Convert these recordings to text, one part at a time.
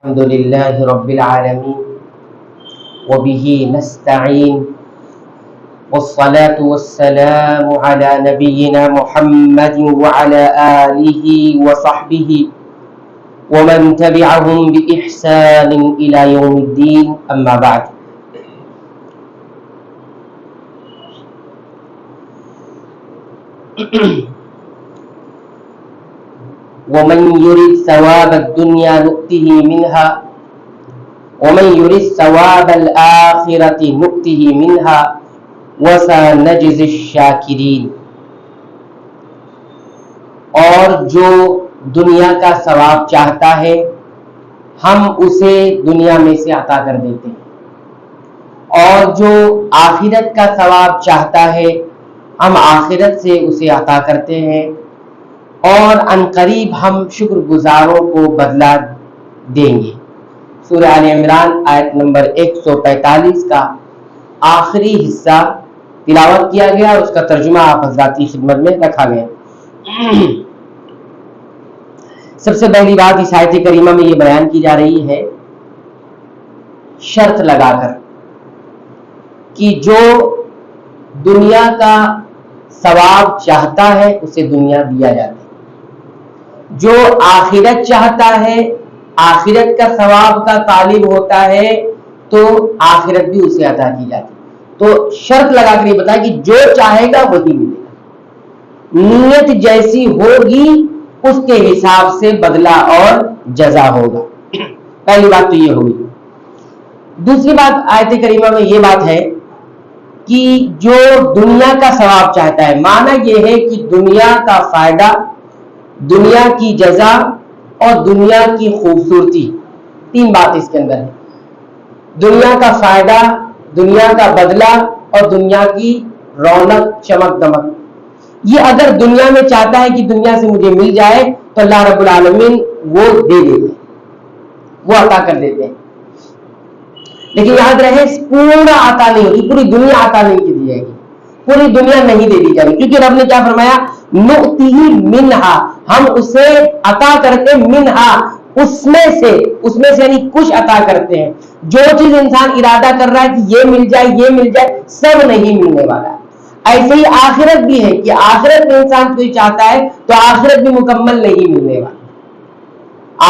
الحمد لله رب العالمين وبه نستعين والصلاة والسلام على نبينا محمد وعلى آله وصحبه ومن تبعهم بإحسان إلى يوم الدين أما بعد. ومن يريد ثواب الدنيا نؤته منها ومن يريد ثواب الآخرة نؤته منها وسنجزي الشاكرين. اور جو دنیا کا ثواب چاہتا ہے ہم اسے دنیا میں سے عطا کر دیتے ہیں، اور جو آخرت کا ثواب چاہتا ہے ہم آخرت سے اسے عطا کرتے ہیں، اور عنقریب ہم شکر گزاروں کو بدلہ دیں گے. سورہ آل عمران آیت نمبر 145 کا آخری حصہ تلاوت کیا گیا اور اس کا ترجمہ آپ حضرات کی خدمت میں رکھا گیا. سب سے پہلی بات اس آیت کریمہ میں یہ بیان کی جا رہی ہے شرط لگا کر کہ جو دنیا کا ثواب چاہتا ہے اسے دنیا دیا جاتا ہے، جو آخرت چاہتا ہے، آخرت کا ثواب کا طالب ہوتا ہے تو آخرت بھی اسے عطا کی جاتی ہے. تو شرط لگا کر یہ بتایا کہ جو چاہے گا وہی ملے گا، نیت جیسی ہوگی اس کے حساب سے بدلہ اور جزا ہوگا. پہلی بات تو یہ ہوگی. دوسری بات آیت کریمہ میں یہ بات ہے کہ جو دنیا کا ثواب چاہتا ہے، معنی یہ ہے کہ دنیا کا فائدہ، دنیا کی جزا اور دنیا کی خوبصورتی، تین بات اس کے اندر ہے. دنیا کا فائدہ، دنیا کا بدلہ اور دنیا کی رونق چمک دمک. یہ اگر دنیا میں چاہتا ہے کہ دنیا سے مجھے مل جائے تو اللہ رب العالمین وہ دے دیتے ہیں، وہ عطا کر دیتے ہیں. لیکن یاد رہے پورا عطا نہیں ہوتی، پوری دنیا عطا نہیں کی دی جائے گی، پوری دنیا نہیں دے دی جائے گی، کیونکہ رب نے کیا فرمایا؟ نؤتیہ منہا، ہم اسے عطا کرتے منہا، اس میں سے یعنی کچھ عطا کرتے ہیں. جو چیز انسان ارادہ کر رہا ہے کہ یہ مل جائے یہ مل جائے، سب نہیں ملنے والا ہے. ایسے ہی آخرت بھی ہے کہ آخرت میں انسان کوئی چاہتا ہے تو آخرت بھی مکمل نہیں ملنے والا.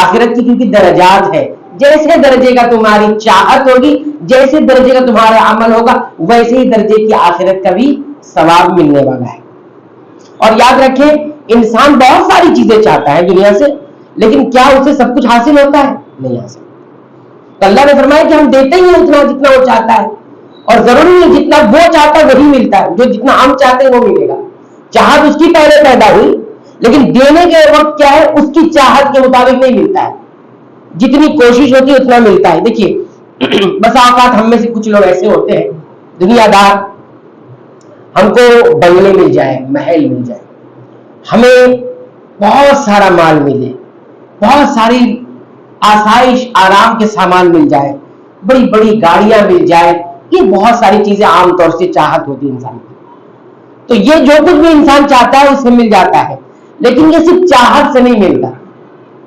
آخرت کی کیونکہ درجات ہے، جیسے درجے کا تمہاری چاہت ہوگی، جیسے درجے کا تمہارا عمل ہوگا، ویسے ہی درجے کی آخرت کا بھی ثواب ملنے والا ہے. اور یاد رکھیں انسان بہت ساری چیزیں چاہتا ہے دنیا سے، لیکن کیا اسے سب کچھ حاصل ہوتا ہے؟ نہیں حاصل. تو اللہ نے فرمایا کہ ہم دیتے ہی اتنا جتنا وہ چاہتا ہے، اور ضروری نہیں جتنا وہ چاہتا ہے وہی ملتا ہے، جو جتنا ہم چاہتے ہیں وہ ملے گا. چاہت اس کی پہلے پیدا ہوئی، لیکن دینے کے وقت کیا ہے اس کی چاہت کے مطابق نہیں ملتا ہے، جتنی کوشش ہوتی ہے اتنا ملتا ہے. دیکھیے بس اوقات ہم میں سے کچھ لوگ ایسے ہوتے ہیں دنیا دار، ہم کو بنگلے مل جائے، محل مل جائے، ہمیں بہت سارا مال ملے، بہت ساری آسائش آرام کے سامان مل جائے، بڑی بڑی گاڑیاں مل جائے، یہ بہت ساری چیزیں عام طور سے چاہت ہوتی ہے انسان کی. تو یہ جو کچھ بھی انسان چاہتا ہے اسے مل جاتا ہے، لیکن یہ صرف چاہت سے نہیں ملتا.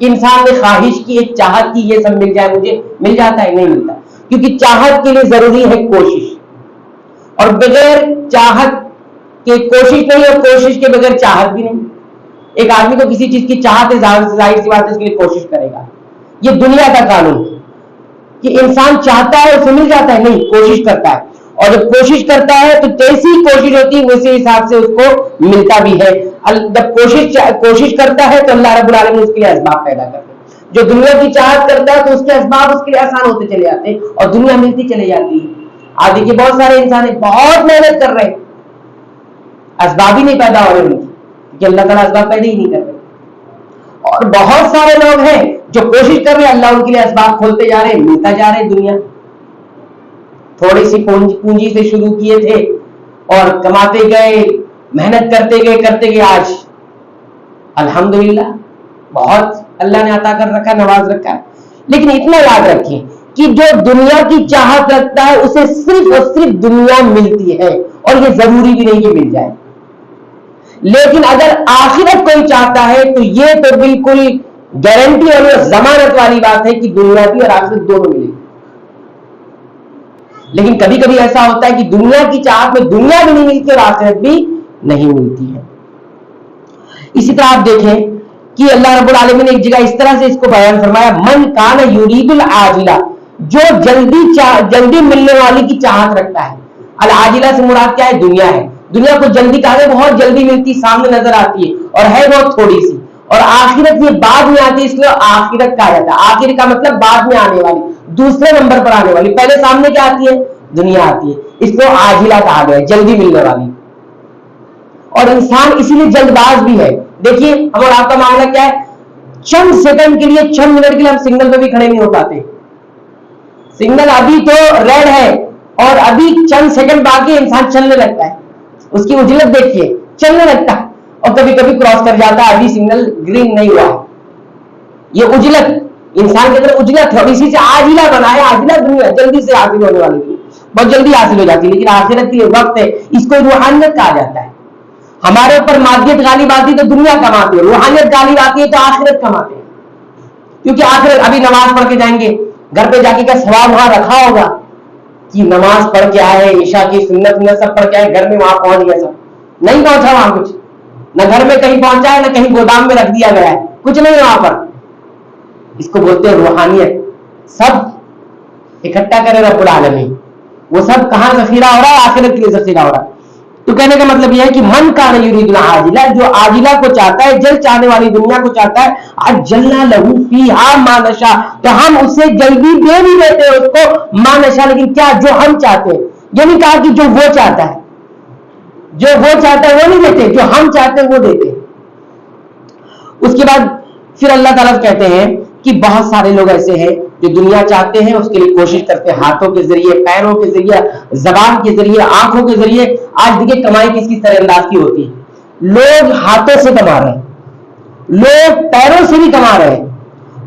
انسان نے خواہش کی، ایک چاہت کی یہ سب مل جائے مجھے، مل جاتا ہے؟ نہیں ملتا، کیونکہ چاہت کے لیے ضروری ہے کوشش، اور بغیر چاہت کے کوشش نہیں، اور کوشش کے بغیر چاہت بھی نہیں. ایک آدمی کو کسی چیز کی چاہت ہے، ظاہر سی بات ہے اس کے لیے کوشش کرے گا. یہ دنیا کا قانون ہے کہ انسان چاہتا ہے اسے مل جاتا ہے؟ نہیں، کوشش کرتا ہے، اور جب کوشش کرتا ہے تو جیسی کوشش ہوتی ہے ویسے حساب سے اس کو ملتا بھی ہے. جب کوشش کرتا ہے تو اللہ رب العالمین اس کے لیے اسباب پیدا کرتے ہیں. جو دنیا کی چاہت کرتا ہے تو اس کے اسباب اس کے لیے آسان ہوتے چلے جاتے ہیں اور دنیا ملتی چلی جاتی ہے. آج دیکھیے بہت سارے انسان بہت محنت کر رہے ہیں، اسباب ہی نہیں پیدا ہو رہے ان کی، کہ اللہ تعالیٰ اسباب پیدا ہی نہیں کر رہے. اور بہت سارے لوگ ہیں جو کوشش کر رہے ہیں، اللہ ان کے لیے اسباب کھولتے جا رہے ہیں، ملتا جا رہے ہیں. دنیا تھوڑی سی پونجی سے شروع کیے تھے اور کماتے گئے، محنت کرتے گئے، آج الحمدللہ بہت اللہ نے عطا کر رکھا، نواز رکھا ہے. لیکن اتنا یاد رکھیں کہ جو دنیا کی چاہت رکھتا ہے اسے صرف اور صرف دنیا ملتی ہے، اور یہ ضروری بھی نہیں کہ مل جائے. لیکن اگر آخرت کوئی چاہتا ہے تو یہ تو بالکل گارنٹی اور ضمانت والی بات ہے کہ دنیا بھی اور آخرت دونوں ملے. لیکن کبھی کبھی ایسا ہوتا ہے کہ دنیا کی چاہت میں دنیا بھی نہیں ملتی اور آخرت بھی نہیں ملتی ہے. اسی طرح آپ دیکھیں کہ اللہ رب العالمین نے ایک جگہ اس طرح سے اس کو بیان فرمایا, من کان یرید العاجلہ, جو جلدی ملنے والی کی چاہت رکھتا ہے. العاجلہ سے مراد کیا ہے؟ دنیا ہے. دنیا کو جلدی کہا ہے, بہت جلدی ملتی, سامنے نظر آتی ہے اور ہے بہت تھوڑی سی. اور آخرت یہ بعد میں آتی ہے, اس لیے آخرت کہا جاتا ہے. آخر کا مطلب بعد میں آنے والی, دوسرے نمبر پر آنے والی. پہلے سامنے کیا آتی ہے؟ دنیا آتی ہے, اس لیے عاجلہ کہا گیا ہے, جلدی ملنے والی. اور انسان اسی لیے جلد باز بھی ہے. دیکھیے ہم اور آپ کا معاملہ کیا ہے, چند سیکنڈ کے لیے, چند منٹ کے لیے ہم سگنل پہ بھی کھڑے نہیں ہو پاتے. سگنل ابھی تو ریڈ ہے اور ابھی چند سیکنڈ باقی, انسان چلنے لگتا ہے. اس کی اجلت دیکھیے, چلنے لگتا ہے اور کبھی کبھی کراس کر جاتا ہے, ابھی سگنل گرین نہیں ہوا. یہ اجلت انسان کے اندر اجلت ہے, اور اسی سے عاجلہ بنایا. عاجلہ دنیا جلدی سے حاصل ہونے والی, بہت جلدی حاصل ہو جاتی ہے. لیکن آخرت کی وقت ہے, اس کو روحانیت کہا جاتا ہے. ہمارے اوپر مادیت غالب آتی ہے تو دنیا کماتے ہیں, روحانیت غالب آتی ہے تو آخرت کماتے ہیں. کیونکہ آخرت, ابھی نماز پڑھ کے جائیں گے, گھر پہ جا کے کیا ثواب وہاں رکھا ہوگا کہ نماز پڑھ کے آئے, عشاء کی سنت سب پڑھ کے آئے, گھر میں وہاں پہنچ گیا, سب نہیں پہنچا وہاں کچھ, نہ گھر میں کہیں پہنچا ہے, نہ کہیں گودام میں رکھ دیا گیا ہے, کچھ نہیں وہاں پر. اس کو بولتے ہیں روحانیت. سب اکٹھا کرے رب العالمین, وہ سب کہاں ذخیرہ ہو رہا ہے؟ آخرت کے لیے ذخیرہ ہو رہا ہے. تو کہنے کا مطلب یہ ہے کہ من کان یرید العاجلہ, جو عاجلہ کو چاہتا ہے, جلد چاہنے والی دنیا کو چاہتا ہے, عجلنا لہ فیہا ما نشاء, تو ہم اسے جلدی دے بھی دیتے ہیں اس کو ما نشاء, لیکن کیا جو ہم چاہتے ہیں. یہ نہیں کہا کہ جو وہ چاہتا ہے, جو وہ چاہتا ہے وہ نہیں دیتے, جو ہم چاہتے ہیں وہ دیتے. اس کے بعد پھر اللہ تعالیٰ کہتے ہیں کہ بہت سارے لوگ ایسے ہیں جو دنیا چاہتے ہیں, اس کے لیے کوشش کرتے ہیں, ہاتھوں کے ذریعے, پیروں کے ذریعے, زبان کے ذریعے, آنکھوں کے ذریعے. آج دیکھیے کمائی کس کس طرح انداز کی ہوتی ہے. لوگ ہاتھوں سے کما رہے ہیں, لوگ پیروں سے بھی کما رہے ہیں,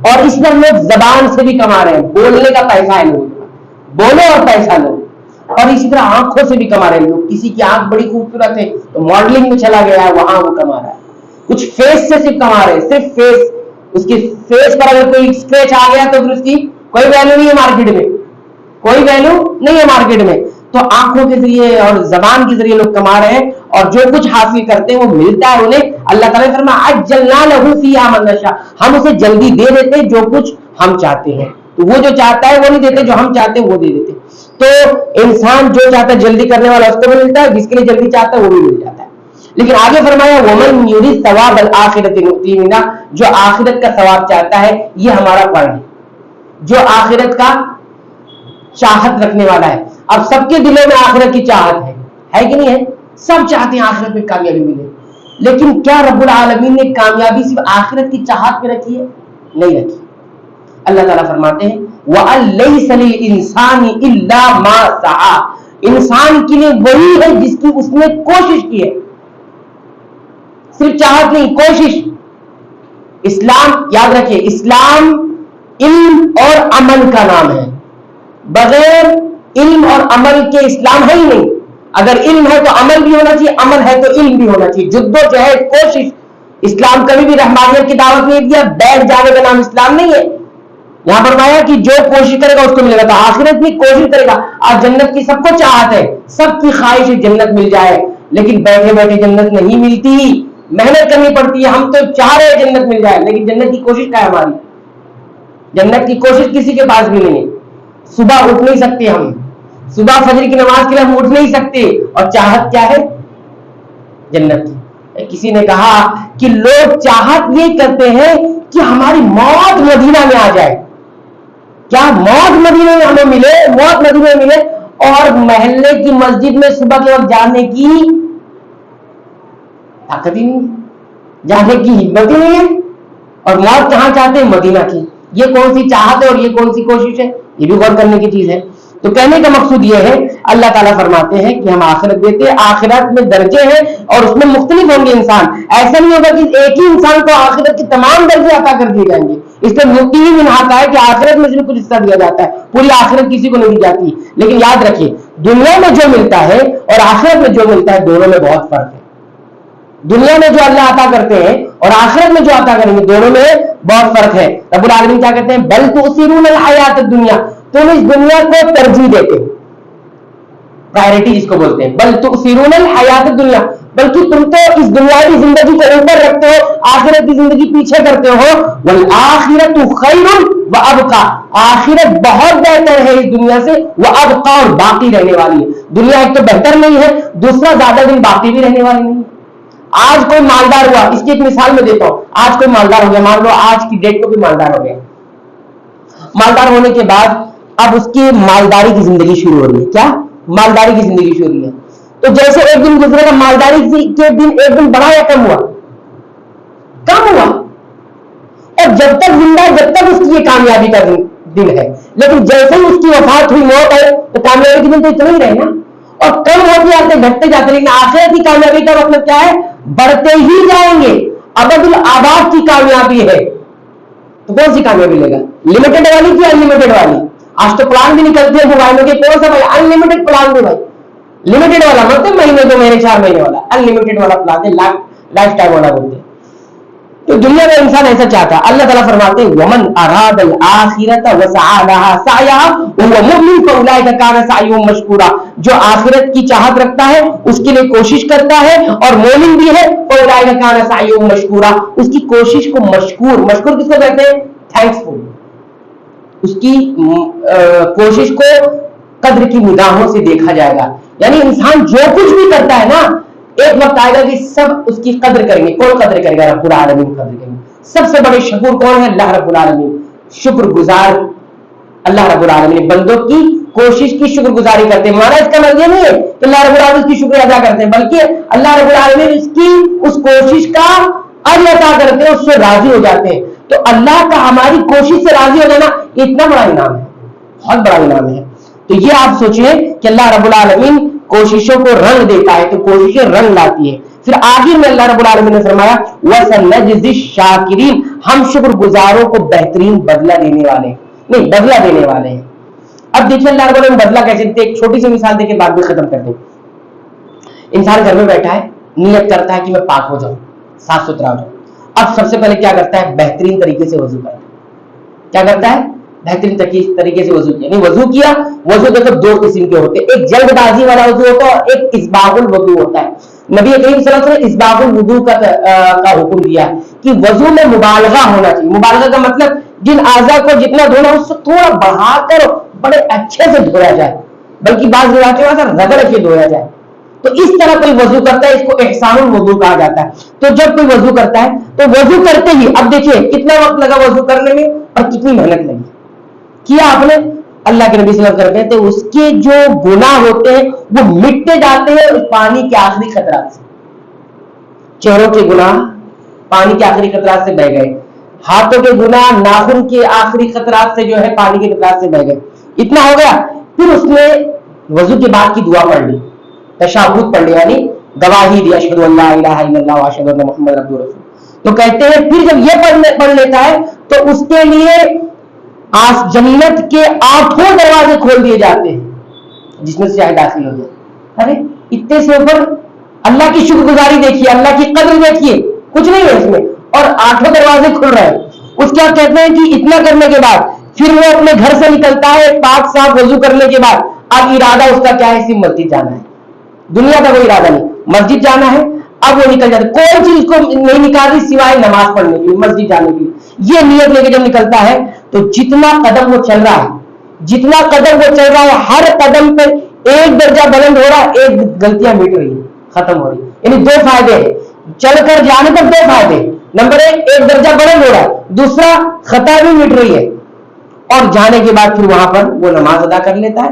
اور اس میں لوگ زبان سے بھی کما رہے ہیں. بولنے کا پیسہ ہے لوگوں کا, بولو اور پیسہ لو. اور اسی طرح آنکھوں سے بھی کما رہے ہیں لوگ. کسی کی آنکھ بڑی خوبصورت ہے تو ماڈلنگ میں چلا گیا ہے, وہاں وہ کما رہا ہے. کچھ فیس سے صرف کما رہے ہیں, صرف فیس. اس کی فیس پر اگر کوئی اسکریچ آ گیا تو پھر اس کی کوئی ویلو نہیں ہے مارکیٹ میں, کوئی ویلو نہیں ہے مارکیٹ میں. تو آنکھوں کے ذریعے اور زبان کے ذریعے لوگ کما رہے ہیں, اور جو کچھ حاصل کرتے ہیں وہ ملتا ہے انہیں. اللہ تعالیٰ نے فرمایا عجلنا لہ فیہا ما نشاء, ہم اسے جلدی دے دیتے جو کچھ ہم چاہتے ہیں. تو وہ جو چاہتا ہے وہ نہیں دیتے, جو ہم چاہتے ہیں وہ دے دیتے. تو انسان جو چاہتا ہے جلدی کرنے والا اس کو بھی ملتا ہے, جس کے لیے جلدی چاہتا ہے وہ بھی مل جاتا ہے. لیکن آگے فرمایا ومن یرید ثواب الآخرۃ نؤتیہ منہا, جو آخرت کا ثواب چاہتا ہے, یہ ہمارا فرض ہے. جو آخرت کا چاہت رکھنے والا ہے. اب سب کے دلوں میں آخرت کی چاہت ہے کہ نہیں ہے؟ سب چاہتے ہیں آخرت میں کامیابی ملے. لیکن کیا رب العالمین نے کامیابی صرف آخرت کی چاہت میں رکھی ہے؟ نہیں رکھی. اللہ تعالیٰ فرماتے ہیں وَأَن لَيْسَ لِلْإِنسَانِ إِلَّا مَا سَعَىٰ, انسان کے لیے وہی ہے جس کی اس نے کوشش کی ہے, صرف چاہت نہیں, کوشش. اسلام یاد رکھیے, اسلام علم اور عمل کا نام ہے. بغیر علم اور عمل کے اسلام ہے ہی نہیں. اگر علم ہے تو عمل بھی ہونا چاہیے, عمل ہے تو علم بھی ہونا چاہیے. جدوجہد, کوشش. اسلام کبھی بھی رحمانیت کی دعوت نہیں دیا, بیٹھ جانے کا نام اسلام نہیں ہے. یہاں فرمایا کہ جو کوشش کرے گا اس کو ملے گا. تو آخرت بھی کوشش کرے گا. آج جنت کی سب کو چاہت ہے, سب کی خواہش ہے جنت مل جائے, لیکن بیٹھے بیٹھے جنت نہیں ملتی, محنت کرنی پڑتی ہے. ہم تو چاہ رہے ہیں جنت مل جائے, لیکن جنت کی کوشش کیا ہے ہماری؟ جنت کی کوشش کسی کے پاس بھی نہیں ہے. صبح اٹھ نہیں سکتے ہم, صبح فجر کی نماز کے لیے ہم اٹھ نہیں سکتے, اور چاہت کیا ہے؟ جنت کی. کسی نے کہا کہ لوگ چاہت یہ کرتے ہیں کہ ہماری موت مدینہ میں آ جائے. کیا موت مدینہ میں ہمیں ملے؟ موت مدینہ میں ملے, اور محلے کی مسجد میں صبح کے وقت جانے کی طاقت ہی نہیں, جانے کی ہمت ہی نہیں ہے. اور موت کہاں چاہتے ہیں؟ مدینہ کی. یہ کون سی چاہت ہے اور یہ کون سی کوشش ہے؟ یہ بھی غور کرنے کی چیز ہے. تو کہنے کا مقصود یہ ہے, اللہ تعالیٰ فرماتے ہیں کہ ہم آخرت دیتے ہیں. آخرت میں درجے ہیں اور اس میں مختلف ہوں گے انسان. ایسا نہیں ہوگا کہ ایک ہی انسان کو آخرت کے تمام درجے عطا کر دیے جائیں گے. اس لیے مفتی ہی منہا ہے کہ آخرت میں صرف کچھ حصہ دیا جاتا ہے, پوری آخرت کسی کو نہیں دی جاتی. لیکن یاد رکھیے, دنیا میں جو ملتا ہے اور آخرت میں جو ملتا ہے, دونوں میں بہت فرق ہے. دنیا میں جو اللہ عطا کرتے ہیں اور آخرت میں جو عطا کریں گے دونوں میں بہت فرق ہے. رب العالمین کیا کہتے ہیں؟ بل تؤثرون الحیات الدنیا، تم اس دنیا کو ترجیح دیتے ہو، پرائرٹی جس کو بولتے ہیں. بل تؤثرون الحیات الدنیا، بلکہ تم تو اس دنیاوی زندگی کو اوپر رکھتے ہو، آخرت کی زندگی پیچھے کرتے ہو. والآخرۃ خیر وابقی، آخرت بہت بہتر ہے اس دنیا سے، وابقی، اور باقی رہنے والی ہے. دنیا ایک تو بہتر نہیں ہے، دوسرا زیادہ دن باقی بھی رہنے والی نہیں ہے. آج کوئی مالدار ہوا، اس کی ایک مثال میں دیتا ہوں. آج کوئی مالدار ہو گیا، مان لو آج کی ڈیٹ کو بھی مالدار ہو گیا. مالدار ہونے کے بعد اب اس کی مالداری کی زندگی شروع ہو رہی ہے. کیا؟ مالداری کی زندگی شروع ہو رہی ہے. تو جیسے ایک دن گزرے گا، مالداری کے دن ایک دن بڑھا یا کم ہوا؟ کم ہوا. اور جب تک زندہ ہے جب تک اس کی یہ کامیابی کا دن ہے، لیکن جیسے ہی اس کی وفات ہوئی، موت ہے، تو کامیابی کے دن تو اتنا ہی رہے نا. اور کم ہوتے جاتے گھٹتے جاتے. لیکن آخرت کی کامیابی کا مطلب کیا ہے؟ بڑھتے ہی جائیں گے. ابد الآباد کی کامیابی ہے. تو کون سی کامیابی لے گا؟ لمیٹڈ والی کی انلمیٹڈ والی؟ آج تو پلان بھی نکلتے ہیں موبائلوں کے، کون سا بھائی؟ انلمیٹڈ پلان دے بھائی. لمیٹڈ والا مطلب مہینے 2 مہینے 4 مہینے والا، انلمیٹڈ والا پلان ہے، لائف ٹائم والا بولتے ہیں. تو دنیا میں انسان ایسا چاہتا ہے. اللہ تعالیٰ فرماتے ہیں ومن اراد الآخرۃ وسعى لها سعيها وهو مؤمن فاولئک کان سعیهم مشکورا، جو آخرت کی چاہت رکھتا ہے، اس کے لیے کوشش کرتا ہے اور مومن بھی ہے، فاولئک کان سعیهم مشکورا، اس کی کوشش کو مشکور کس کو کہتے ہیں؟ تھینکس فل. اس کی کوشش کو قدر کی نگاہوں سے دیکھا جائے گا. یعنی انسان جو کچھ بھی کرتا ہے نا، ایک وقت آئے گا کہ سب اس کی قدر کریں گے. کون قدر کرے گا؟ رب العالمین قدر کریں گے. سب سے بڑے شکور کون ہے؟ اللہ رب العالمین. شکر گزار اللہ رب العالمین بندوں کی کوشش کی شکر گزاری کرتے ہیں. مانا اس کا مطلب یہ نہیں ہے کہ اللہ رب العالمین کی شکر ادا کرتے ہیں، بلکہ اللہ رب العالمین اس کی اس کوشش کا اجر ادا کرتے ہیں، اس سے راضی ہو جاتے ہیں. تو اللہ کا ہماری کوشش سے راضی ہو جانا اتنا بڑا انعام ہے، بہت بڑا انعام ہے. تو یہ آپ سوچیں کہ اللہ رب العالمین کوششوں کو رنگ دیتا ہے، تو کوششیں رنگ لاتی ہے. پھر آخر میں اللہ رب العالمین نے فرمایا وَسَنَجْزِي الشَّاكِرِينَ، ہم شکر گزاروں کو بہترین بدلہ دینے والے نہیں، بدلہ دینے والے ہیں. اب دیکھیے اللہ رب العالمین بدلہ کیسے دیتے. ایک چھوٹی سی مثال دے کے بعد بھی ختم کر دیں. انسان گھر میں بیٹھا ہے، نیت کرتا ہے کہ میں پاک ہو جاؤں، صاف ستھرا ہو جاؤں. اب سب سے پہلے کیا کرتا ہے؟ بہترین طریقے سے وضو کرتا ہے. کیا کرتا ہے؟ بہترین طریقے سے وضو کیا. نہیں وضو کیا، وضو دیکھو 2 قسم کے ہوتے ہیں، ایک جلد بازی والا وضو ہوتا ہے اور ایک اسباغ الوضو ہوتا ہے. نبی کریم صلی اللہ علیہ وسلم نے اسباغ الوضو کا حکم دیا ہے کہ وضو میں مبالغہ ہونا چاہیے. مبالغہ کا مطلب جن اعضاء کو جتنا دھونا اس سے تھوڑا بڑھا کر بڑے اچھے سے دھویا جائے، بلکہ بعض روایتوں میں رگڑ کے دھویا جائے. تو اس طرح کوئی وضو کرتا ہے، اس کو احسان الوضو کہا جاتا ہے. تو جب کوئی وضو کرتا ہے تو وضو کرتے ہی اب دیکھیے کتنا وقت لگا وضو کرنے میں اور کتنی محنت لگی. کیا آپ نے؟ اللہ کے نبی صلی اللہ علیہ وسلم کہتے ہیں اس کے جو گناہ ہوتے ہیں وہ مٹتے جاتے ہیں اس پانی کے آخری قطرات سے. چہروں کے گناہ پانی کے آخری قطرات سے بہ گئے، ہاتھوں کے گناہ ناخن کے آخری قطرات سے جو ہے پانی کے قطرات سے بہ گئے. اتنا ہو گیا. پھر اس نے وضو کے بعد کی دعا پڑھ لی، تشہد پڑھ لی، یعنی گواہی دی اشہد ان لا الہ الا اللہ واشہد ان محمد رسول اللہ. تو کہتے ہیں پھر جب یہ پڑھ لیتا ہے تو اس کے لیے جنت کے 8 دروازے کھول دیے جاتے ہیں جس میں سے چاہے داخل ہو جائے. ارے اتنے سے اوپر اللہ کی شکر گزاری دیکھیے، اللہ کی قدر دیکھیے، کچھ نہیں ہے اس میں، اور 8 دروازے کھل رہے ہیں. اس کیا کہتے ہیں کہ اتنا کرنے کے بعد پھر وہ اپنے گھر سے نکلتا ہے پاک صاف وضو کرنے کے بعد. اب ارادہ اس کا کیا ہے؟ صرف مسجد جانا ہے، دنیا کا کوئی ارادہ نہیں، مسجد جانا ہے. اب وہ نکل جاتا ہے، کوئی چیز کو نہیں نکالی سوائے نماز پڑھنے کے لیے، مسجد جانے کے لیے. یہ نیت لے کے جب نکلتا ہے تو جتنا قدم وہ چل رہا ہے، جتنا قدم وہ چل رہا ہے، ہر قدم پہ 1 درجہ بلند ہو رہا ہے، 1 غلطیاں مٹ رہی ہے، ختم ہو رہی ہے. یعنی 2 فائدے ہیں چل کر جانے پر. 2 فائدے، نمبر 1 درجہ بلند ہو رہا ہے، دوسرا خطا بھی مٹ رہی ہے. اور جانے کے بعد پھر وہاں پر وہ نماز ادا کر لیتا ہے.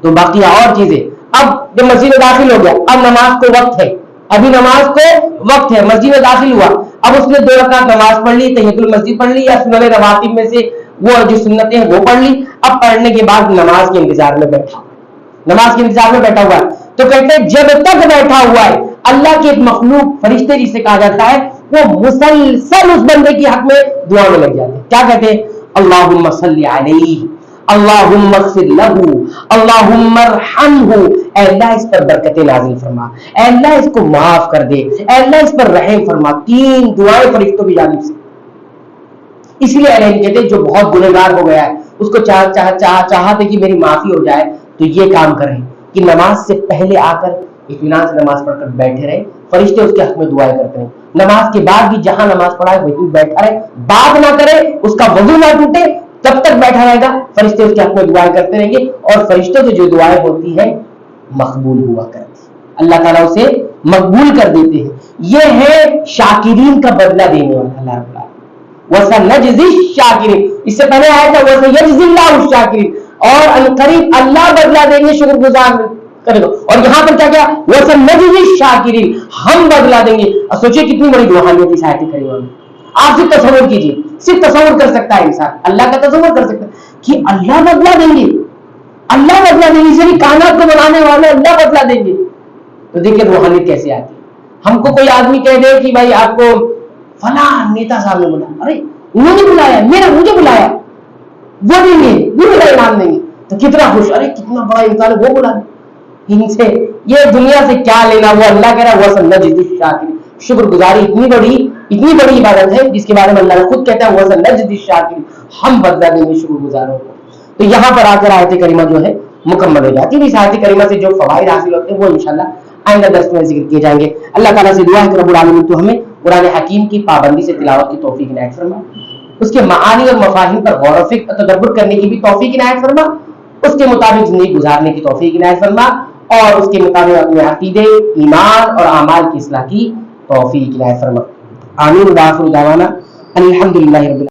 تو باقی اور چیزیں اب جب مسجد میں داخل ہو گیا، اب نماز کو وقت ہے، ابھی نماز کو وقت ہے، مسجد میں داخل ہوا، اب اس نے 2 رکعت نماز پڑھ لی، تحیۃ المسجد پڑھ لی، یا سنن رواتب میں سے وہ جو سنتیں ہیں وہ پڑھ لی. اب پڑھنے کے بعد نماز کے انتظار میں بیٹھا، نماز کے انتظار میں بیٹھا ہوا ہے. تو کہتے ہیں جب تک بیٹھا ہوا ہے اللہ کے ایک مخلوق فرشتے جسے کہا جاتا ہے وہ مسلسل اس بندے کی حق میں دعا میں لگ جاتے ہیں. کیا کہتے ہیں؟ اللہم صلی علیہ، اللہم اغفر لہ، اللہم ارحمہ، اے اللہ اس پر برکت نازل فرما، اے اللہ اس کو معاف کر دے، اے اللہ اس پر رحم فرما. 3 دعائیں فرشتوں کی جانب سے. اس لیے اہل کہتے ہیں جو بہت گنہگار ہو گیا ہے اس کو چاہتے کہ میری معافی ہو جائے تو یہ کام کریں کہ نماز سے پہلے آ کر اطمینان سے نماز پڑھ کر بیٹھے رہے. فرشتے اس کے حق میں دعائیں کرتے ہیں. نماز کے بعد بھی جہاں نماز پڑھائے وہیں بیٹھا رہے، بات نہ کرے، اس کا وضو نہ ٹوٹے، تب تک بیٹھا رہے گا. فرشتے اس کے حق میں دعائیں کرتے رہیں گے اور فرشتوں سے جو دعائیں ہوتی ہیں مقبول ہوا کرتی ہیں، اللہ تعالیٰ اسے مقبول کر دیتے ہیں. یہ ہے شاکرین کا بدلہ دینے والا اللہ رب العالمین. وَسَنَجْزِي الشَّاكِرِينَ. اس سے پہلے آیا تھا وَسَيَجْزِي اللَّهُ الشَّاكِرِينَ، اور عنقریب اللہ بدلہ دیں گے شکر گزار کرے گا. اور یہاں پر کیا وَسَنَجْزِي الشَّاكِرِينَ، ہم بدلہ دیں گے. اور سوچئے کتنی بڑی روحانیت اس آیت کریمہ میں. آپ صرف تصور کیجئے، صرف تصور کر سکتا ہے انسان، اللہ کا تصور کر سکتا ہے کہ اللہ بدلہ دیں گے، اللہ بدلہ دیں گے، اس لیے کائنات کو بنانے والے اللہ بدلہ دیں گے. تو دیکھیں روحانیت کیسے آتی ہے. ہم کو کوئی آدمی کہہ دے کہ بھائی آپ کو فلاں نیتا صاحب نے بلایا، ارے انہوں نے بلایا، مجھے بلایا، وہ دیں گے، وہ میرا انعام دیں گے، تو کتنا خوش، ارے کتنا بڑا انسان ہے وہ بلا. ان سے یہ دنیا سے کیا لینا. وہ اللہ کہہ رہا ہے وَسَنَجْزِي الشَّاكِرِينَ. شکر گزاری اتنی بڑی عبادت ہے جس کے بارے میں اللہ خود کہتا ہے وَسَنَجْزِي الشَّاكِرِينَ، ہم بدلہ دیں گے شکر گزاروں کو. تو یہاں پر آ کر آیت کریمہ جو ہے مکمل ہو جاتی ہے. اس آیت کریمہ سے جو فوائد حاصل ہوتے ہیں وہ انشاءاللہ آئندہ درس میں ذکر کیے جائیں گے. اللہ تعالیٰ سے دعا ہے کہ رب العالمین تو ہمیں قرآن حکیم کی پابندی سے تلاوت کی توفیق عنایت فرما، اس کے معانی اور مفاہیم پر غور و فکر تدبر کرنے کی بھی توفیق عنایت فرما، اس کے مطابق زندگی گزارنے کی توفیق عنایت فرما، اور اس کے مطابق اپنے عقیدے، ایمان اور اعمال کی اصلاح کی توفیق عنایت فرما. آمین. وآخر دعوانا الحمدللہ رب العالمین.